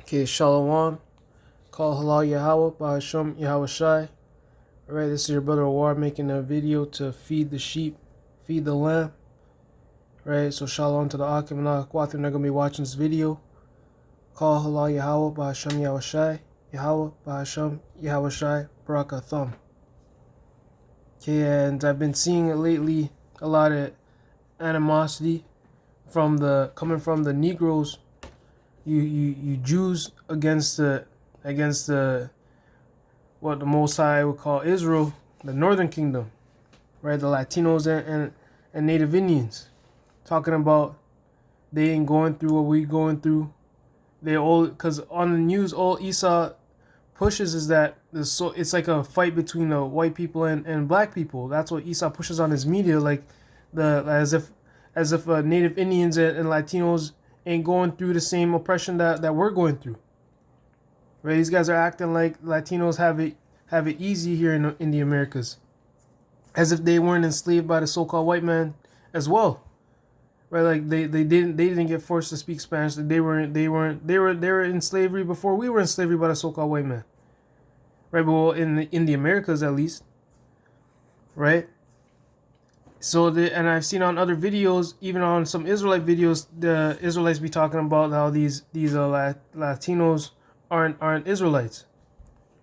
Okay, Shalom. Call Halal Yahweh by Hashem Yahweh Shai. Alright, this is your brother War making a video to feed the sheep, feed the lamb. Right, so Shalom to the Akim and Akwat. They're not going to be watching this video. Call Halal Yahweh by Hashem Yahweh Shai. Yahweh by Hashem Yahweh Shai. Barakatham. Okay, and I've been seeing lately a lot of animosity coming from the Negroes. You Jews against the what the Most High would call Israel, the Northern Kingdom, right? The Latinos and Native Indians, talking about they ain't going through what we going through. They all, because on the news, all Esau pushes is that it's like a fight between the white people and black people. That's what Esau pushes on his media, like as if Native Indians and Latinos ain't going through the same oppression that we're going through. Right? These guys are acting like Latinos have it easy here in the Americas, as if they weren't enslaved by the so-called white man as well. Right? Like they didn't get forced to speak Spanish. They were in slavery before we were in slavery by the so-called white man. Right? But well, in the Americas at least. Right? So and I've seen on other videos, even on some Israelite videos, the Israelites be talking about how these Latinos aren't Israelites,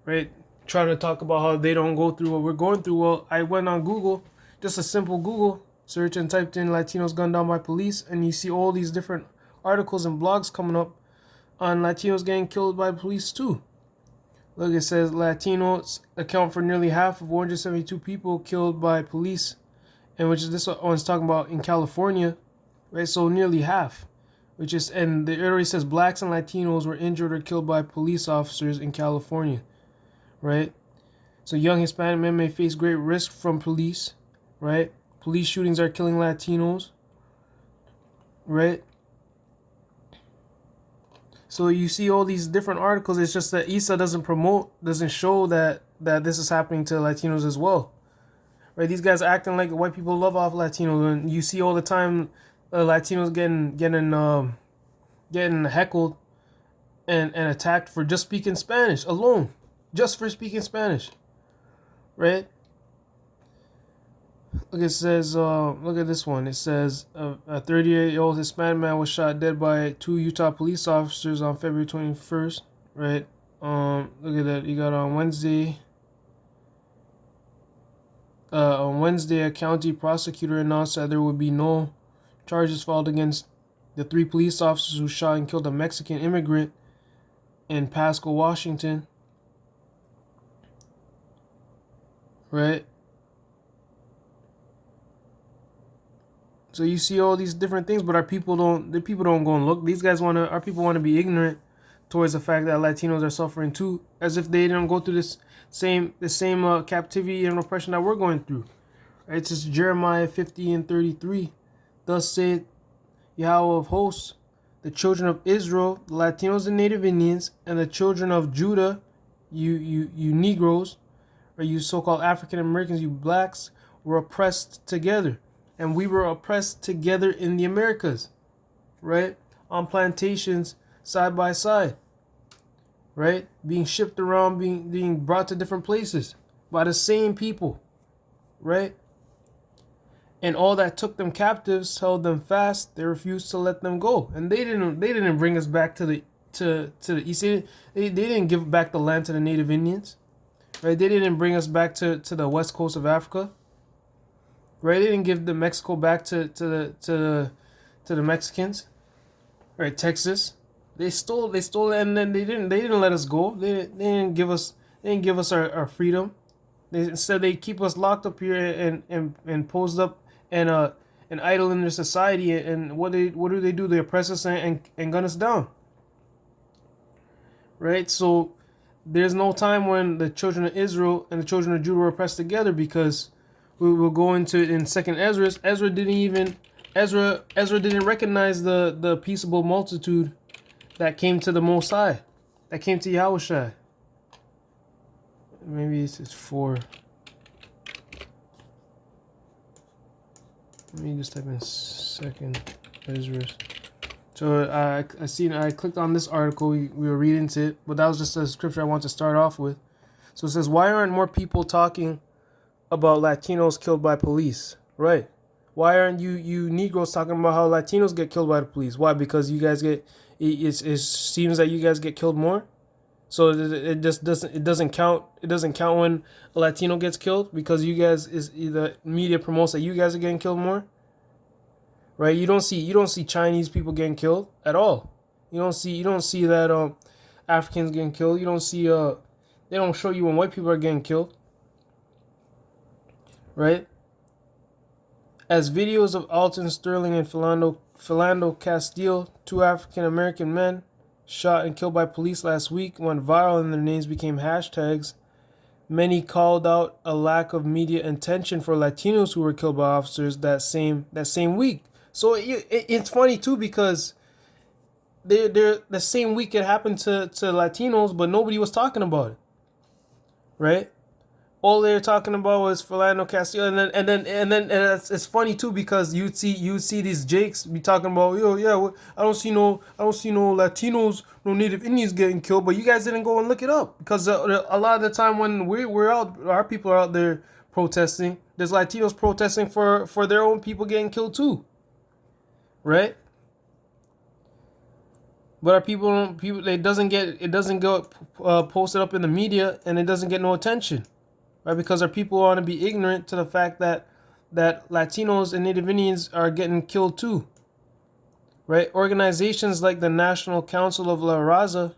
right? Trying to talk about how they don't go through what we're going through. Well, I went on Google, just a simple Google search, and typed in Latinos gunned down by police, and you see all these different articles and blogs coming up on Latinos getting killed by police too. Look, it says Latinos account for nearly half of 172 people killed by police. And which is this one's talking about in California, right? So nearly half, and it already says blacks and Latinos were injured or killed by police officers in California, right? So young Hispanic men may face great risk from police, right? Police shootings are killing Latinos, right? So you see all these different articles. It's just that Esau doesn't show that this is happening to Latinos as well. Right, these guys are acting like white people love off Latinos, and you see all the time Latinos getting heckled and attacked for just speaking Spanish alone, just for speaking Spanish, right? Look, it says, look at this one. It says a 38-year-old Hispanic man was shot dead by 2 Utah police officers on February 21st, right? Look at that. You got on Wednesday. On Wednesday, a county prosecutor announced that there would be no charges filed against the 3 police officers who shot and killed a Mexican immigrant in Pasco, Washington. Right? So you see all these different things, but our people don't go and look. Our people want to be ignorant towards the fact that Latinos are suffering too, as if they didn't go through the same captivity and oppression that we're going through. Right? It's just Jeremiah 50:33. Thus saith Yahweh of hosts, the children of Israel, the Latinos and Native Indians, and the children of Judah, you Negroes, or you so-called African Americans, you blacks, were oppressed together. And we were oppressed together in the Americas, right? On plantations, side by side, right? Being shipped around, being brought to different places by the same people, right? And all that took them captives held them fast. They refused to let them go, and they didn't bring us back to the east. They didn't give back the land to the Native Indians, right? They didn't bring us back to the west coast of Africa, right? They didn't give the Mexico back to the Mexicans, right? Texas, they stole it, and then they didn't let us go. They didn't give us our freedom. Instead, they keep us locked up here and posed up and idle in their society. And what do they do? They oppress us and gun us down. Right? So there's no time when the children of Israel and the children of Judah were oppressed together, because we will go into it in Second Ezra. Ezra didn't recognize the peaceable multitude that came to the Most High, that came to Yahushua. Maybe it's 4. Let me just type in Second Ezra So I clicked on this article. We were reading it, but that was just a scripture I want to start off with. So it says, why aren't more people talking about Latinos killed by police? Right. Why aren't you Negroes talking about how Latinos get killed by the police? Why? Because you guys get it seems that you guys get killed more. So it just doesn't count. It doesn't count when a Latino gets killed because you guys the media promotes that you guys are getting killed more. Right? You don't see Chinese people getting killed at all. You don't see that Africans getting killed. You don't see they don't show you when white people are getting killed. Right? As videos of Alton Sterling and Philando Castile, two African American men shot and killed by police last week, went viral and their names became hashtags, many called out a lack of media attention for Latinos who were killed by officers that same week. So it's funny too because they're the same week it happened to Latinos, but nobody was talking about it, right? All they were talking about was Philando Castile, and then it's funny too because you'd see these Jakes be talking about, yo, yeah, I don't see no Latinos, no Native Indians getting killed, but you guys didn't go and look it up because a lot of the time when we're out, our people are out there protesting. There's Latinos protesting for their own people getting killed too, right? But our people it doesn't go posted up in the media and it doesn't get no attention. Right, because our people want to be ignorant to the fact that Latinos and Native Indians are getting killed too. Right, organizations like the National Council of La Raza,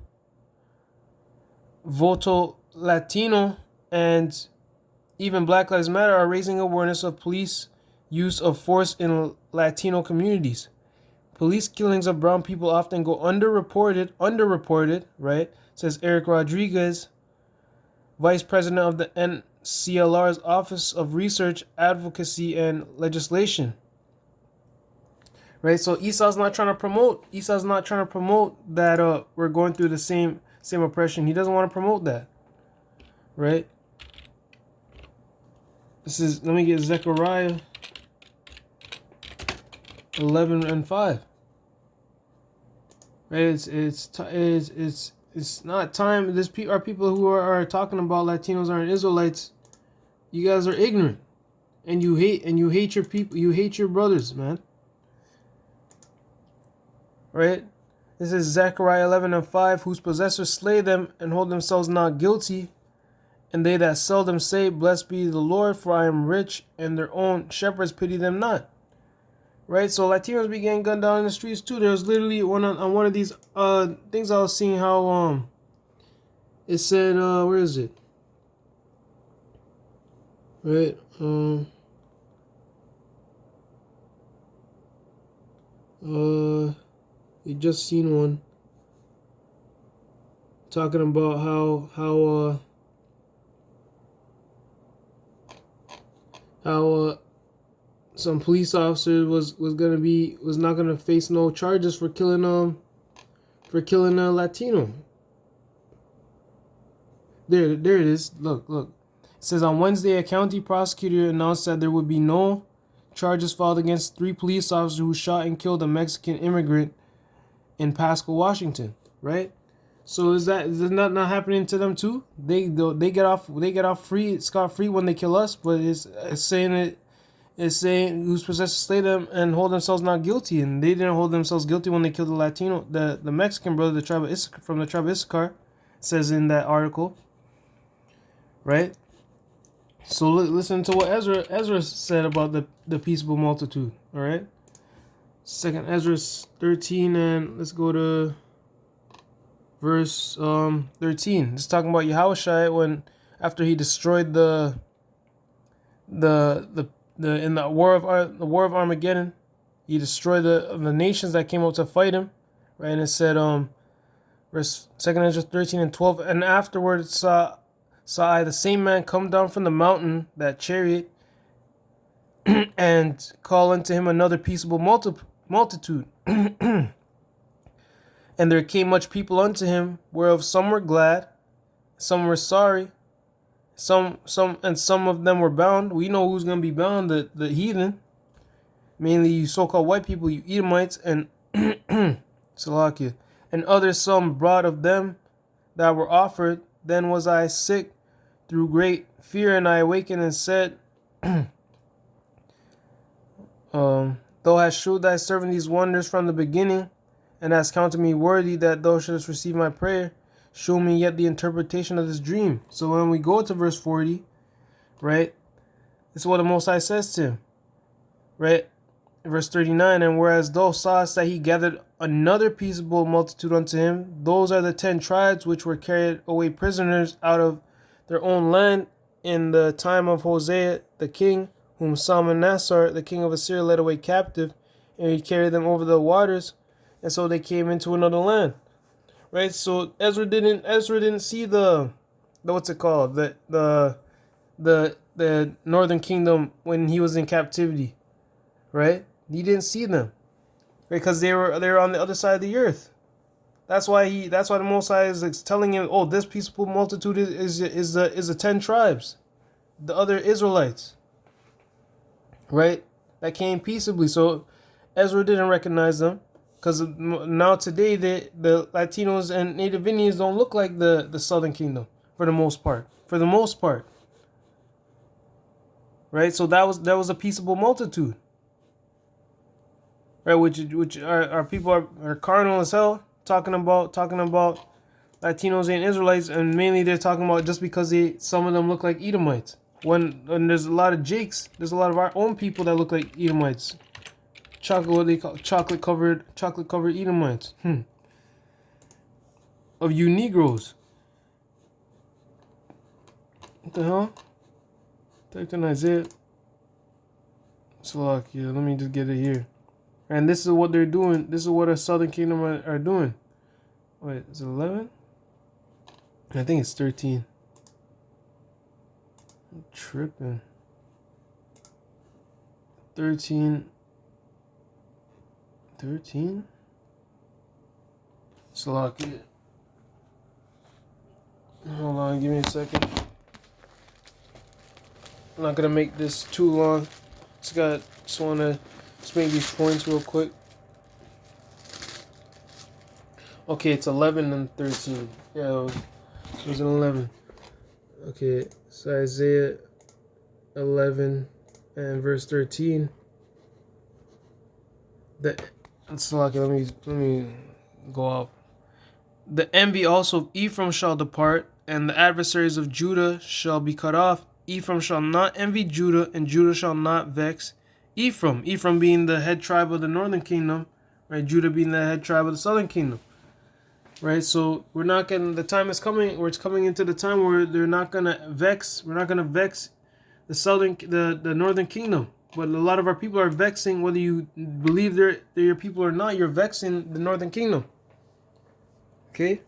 Voto Latino, and even Black Lives Matter are raising awareness of police use of force in Latino communities. Police killings of brown people often go underreported, right? Says Eric Rodriguez, Vice President of the NCLR's Office of Research, Advocacy, and Legislation. Right, so Esau's not trying to promote that we're going through the same oppression. He doesn't want to promote that. Right? Let me get Zechariah 11:5. Right, it's not time. Are people who are talking about Latinos aren't Israelites. You guys are ignorant, and you hate your people. You hate your brothers, man. Right? This is Zechariah 11:5. Whose possessors slay them and hold themselves not guilty, and they that sell them say, "Blessed be the Lord, for I am rich," and their own shepherds pity them not. Right, so Latinos be getting gunned down in the streets too. There was literally on one of these things I was seeing how it said where is it? Right, we just seen one talking about how some police officer was not gonna face no charges for killing a Latino. There it is. Look. It says on Wednesday a county prosecutor announced that there would be no charges filed against 3 police officers who shot and killed a Mexican immigrant in Pasco, Washington. Right? So is that not happening to them too? They get off scot free when they kill us, but it's saying who's possessed to slay them and hold themselves not guilty, and they didn't hold themselves guilty when they killed the Latino, the Mexican brother, from the tribe of Issachar. It says in that article, right? So listen to what Ezra said about the peaceable multitude. All right, 2nd Ezra 13, and let's go to verse 13. It's talking about Yahushua when after he destroyed the in the war of Armageddon, he destroyed the nations that came up to fight him, right? And it said, verse 2nd Ezra 13:12, and afterwards saw I the same man come down from the mountain, that chariot, and call unto him another peaceable multitude. And there came much people unto him, whereof some were glad, some were sorry, some of them were bound. We know who's going to be bound, the heathen, mainly you so-called white people, you Edomites, and Salakia. And others some brought of them that were offered. Then was I sick through great fear, and I awakened and said, Thou hast shewed thy servant these wonders from the beginning, and hast counted me worthy that thou shouldest receive my prayer. Show me yet the interpretation of this dream. So when we go to verse 40, right, this is what the Most High says to him, right? Verse 39, and whereas thou sawest that he gathered another peaceable multitude unto him, those are the 10 tribes which were carried away prisoners out of their own land in the time of Hosea the king, whom Salmanassar the king of Assyria led away captive, and he carried them over the waters, and so they came into another land. Right? So Ezra didn't see the what's it called? The northern kingdom when he was in captivity. Right? He didn't see them, because they were on the other side of the earth. That's why the Most High is telling him, oh, this peaceable multitude is the 10 tribes, the other Israelites, right? That came peaceably. So Ezra didn't recognize them, because now today the Latinos and Native Indians don't look like the Southern Kingdom for the most part. Right? So that was a peaceable multitude. Right, which are people are carnal as hell, talking about Latinos and Israelites, and mainly they're talking about just because some of them look like Edomites. When there's a lot of Jakes, there's a lot of our own people that look like Edomites. What they call chocolate covered Edomites. Of you Negroes. What the hell? Typed in Isaiah. Salakia, let me just get it here. And this is what they're doing. This is what a Southern Kingdom are doing. Wait, is it 11? I think it's 13. I'm tripping. 13. Salakia. Hold on, give me a second. I'm not gonna make this too long. Just wanna make these points real quick. Okay, it's 11 and 13. Yeah, it was an 11. Okay, so Isaiah 11 and verse 13. Let me go off. The envy also of Ephraim shall depart, and the adversaries of Judah shall be cut off. Ephraim shall not envy Judah, and Judah shall not vex Ephraim. Ephraim being the head tribe of the northern kingdom, right? Judah being the head tribe of the southern kingdom, right? So we're not getting, the time is coming, or it's coming into the time where they're not gonna vex. We're not gonna vex the northern kingdom. But a lot of our people are vexing, whether you believe they're your people or not. You're vexing the northern kingdom. Okay.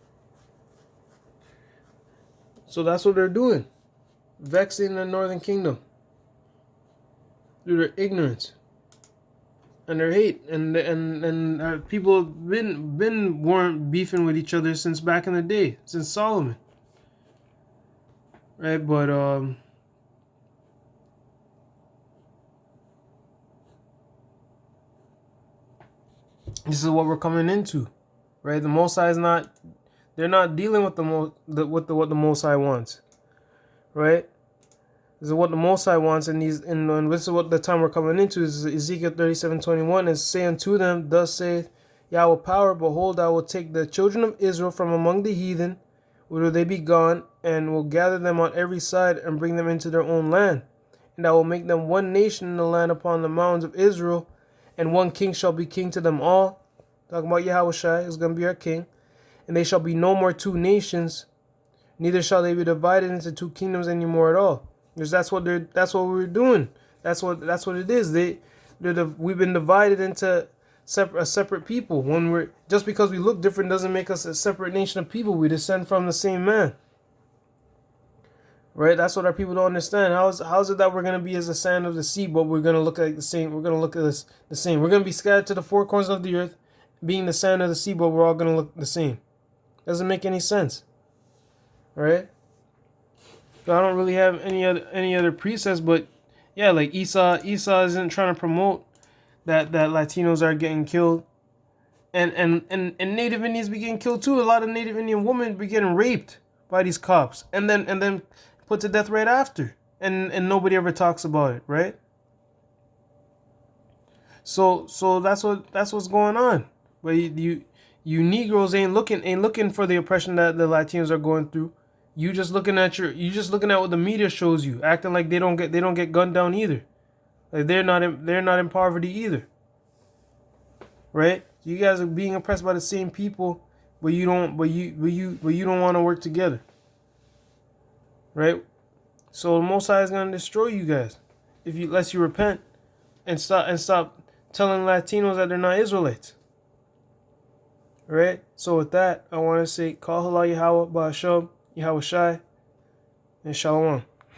So that's what they're doing, vexing the northern kingdom through their ignorance and their hate, and our people have weren't beefing with each other since back in the day, since Solomon, right? But this is what we're coming into, right? The Most High is not. They're not dealing with what the Most High wants, right? This is what the Most High wants, and this is what the time we're coming into is Ezekiel 37:21, and say unto them, thus saith Yahweh power, behold, I will take the children of Israel from among the heathen, whither they be gone, and will gather them on every side, and bring them into their own land. And I will make them one nation in the land upon the mountains of Israel, and one king shall be king to them all. Talking about Yahweh Shai is going to be our king. And they shall be no more two nations, neither shall they be divided into two kingdoms anymore at all. Because that's what we're doing. That's what it is. We've been divided into a separate people. Just because we look different doesn't make us a separate nation of people. We descend from the same man. Right? That's what our people don't understand. How is it that we're gonna be as the sand of the sea, but we're gonna look like the same? We're gonna look at this the same. We're gonna be scattered to the four corners of the earth, being the sand of the sea, but we're all gonna look the same. Doesn't make any sense, right? So I don't really have any other precepts, but yeah, like Esau isn't trying to promote that Latinos are getting killed, And Native Indians be getting killed too. A lot of Native Indian women be getting raped by these cops, and then put to death right after, and nobody ever talks about it, right? So that's what's going on. But you Negroes ain't looking for the oppression that the Latinos are going through. You just looking at what the media shows you, acting like they don't get gunned down either. Like they're not in poverty either, right? You guys are being oppressed by the same people, but you don't want to work together, right? So the Most High is gonna destroy you guys if you unless you repent and stop telling Latinos that they're not Israelites. Right? So with that, I want to say, Call Halal Yahweh Ba'Asham, Yahweh Shai, and Shalom.